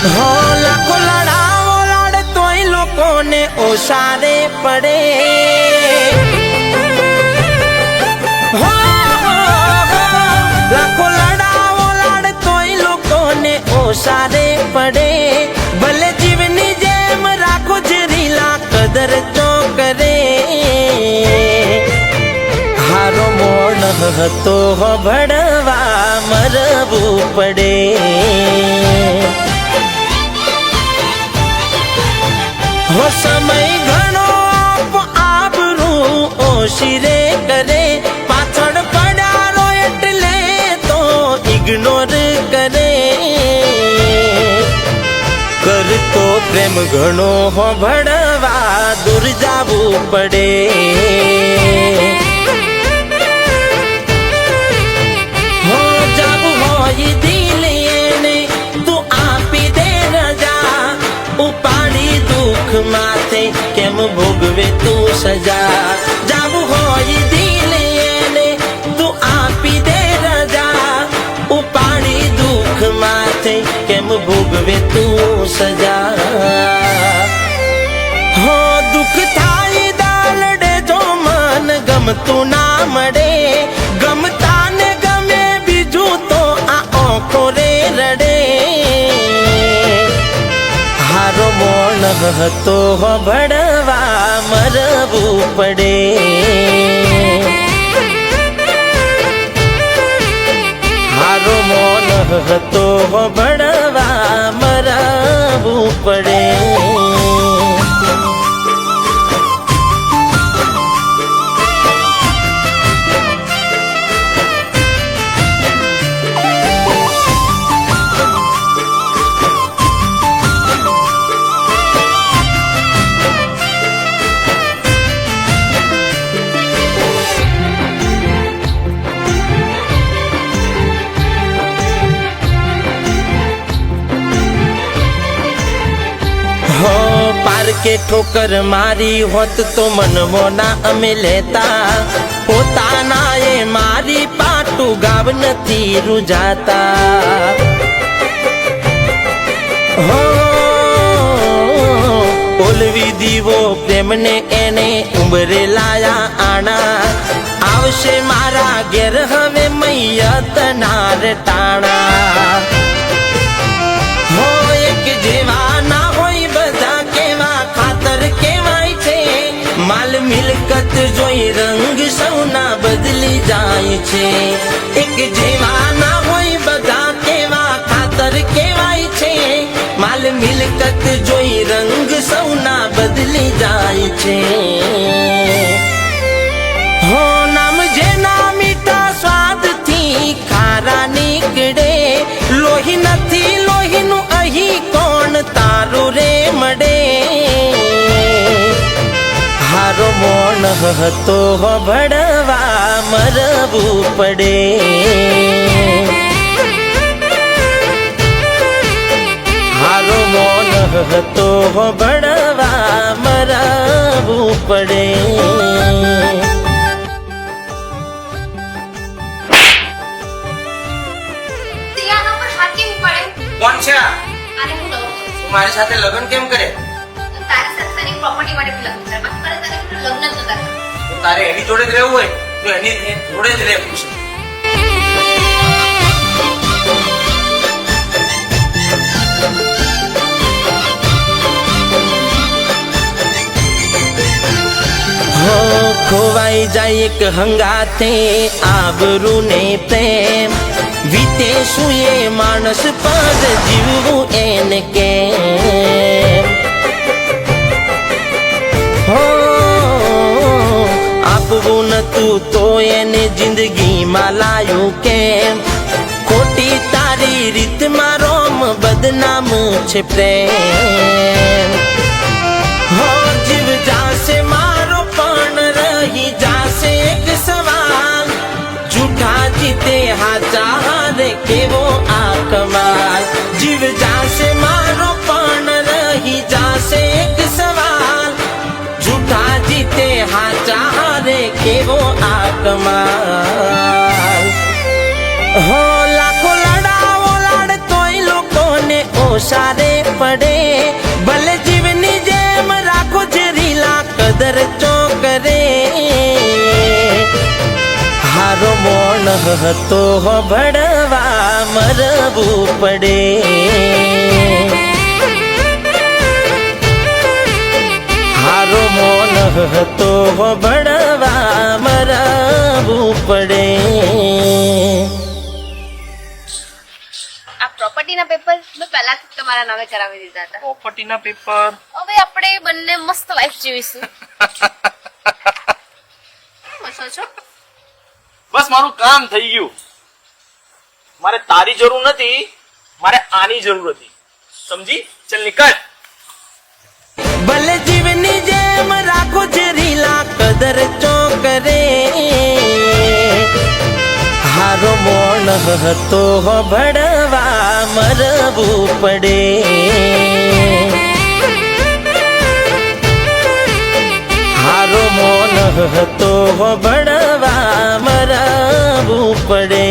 हो लाखो लड़ाओ लड़ तोय लोकोने ओसारे पड़े हो लाखो लड़ाओ लड़ तोय लोकोने ओसारे पड़े भले जीवनी जेम राखो जरीला कदर तो करे हारो मोण तो भड़वा मरवू पड़े हो समय घणो आबरू ओशिरे करे पाछड़ पड़ारो एटले तो इग्नोर करे कर तो प्रेम घणो हो भड़वा दूर जावू पड़े हो जावू हो ये दिल ने तू आपी दे रजा उपाड़ी दुख माथे केम भोगवे तू सजा जावू होई दिल ने तू आपी दे रजा उपाड़ी दुख माथे केम भोगवे तू सजा हो दुख थाई दालडे जो मन गम तू ना मड़े गमता ने गमे बीजू तो आ ओखो रे रड़े हारो मोण तो भड़वा मरवू पड़े हारो मोण तो भड़वा मरवू पड़े हो पार के ठोकर मारी होत तो मनवो ना अमे लेता पोताना ये मारी पाटू गाव नथी रुजाता हो बोलवी दीवो प्रेम ने एने उंबरे लाया आना आवशे मारा घेर हवे मैया तनार टाणा हो एक जेवा ना होई बधा केवा खातर केवाय छे माल मिलकत जोई रंग सौना बदली जाय छे एक जेवा ना होई बधा केवा खातर केवाय छे माल मिलकत जोई रंग सौना बदली जाय छे हो नाम जेना मीठा स्वाद थी खारा निकड़े लोही नथी लोही नु अही कोण तारो रे मडे हारो मोण तो भड़वा मरवू पड़े हारो मोण तो भड़वा मरवू पड़े કોણ છે અને હું લવ તું મારી સાથે લગ્ન કેમ કરે તારી સંસ્થાની પ્રોપર્ટી માટે લગ્ન કરે બાકી મારે તારે લગ્ન જ નતા તો તારે એની જોડે જ રહેવું હોય તો એની જોડે જ રહેવું છે हो खोवाई जाए एक हंगाते आबरू ने प्रेम वीते सुए मानस पर जीवू एन के हो आपवू नतू तो एने जिंदगी में लायू केम खोटी तारी रीत मारोम बदनाम छे प्रेम हो जीव जासे मारो पण रही जासे एक सवाल झूठा जीते हाचा हारे केवो आ कमाल जीव जासे मारो पण रही जासे एक सवाल झूठा जीते हाचा हारे केवो आ कमाल हो लाखो लड़ाओ लड़ तोय लोकोने ओसारे પડે ભલે જીવની જેમ રાખો છે રીલા કદર ચો કરે હારો મોણ હતો ભડવા મરવું પડે હારો મોન હતો ભડવા મરવું પડે આ પ્રોપર્ટીના પેપર મેં પહેલાથી જ તમારા નામે કરાવી દીધા હતા પ્રોપર્ટીના પેપર હવે આપણે બંને મસ્ત લાઈફ જીવીશું શું છો બસ મારું કામ થઈ ગયું મારે તારી જરૂર નથી મારે આની જરૂર હતી સમજી ચલ નીકળ ભલે જીવની જેમ રાખો છે રીલા કદર ચો કરે હારો મોણ હતો ભડવા મરવું પડે હારો મોન હતો ભડવા મરવું પડે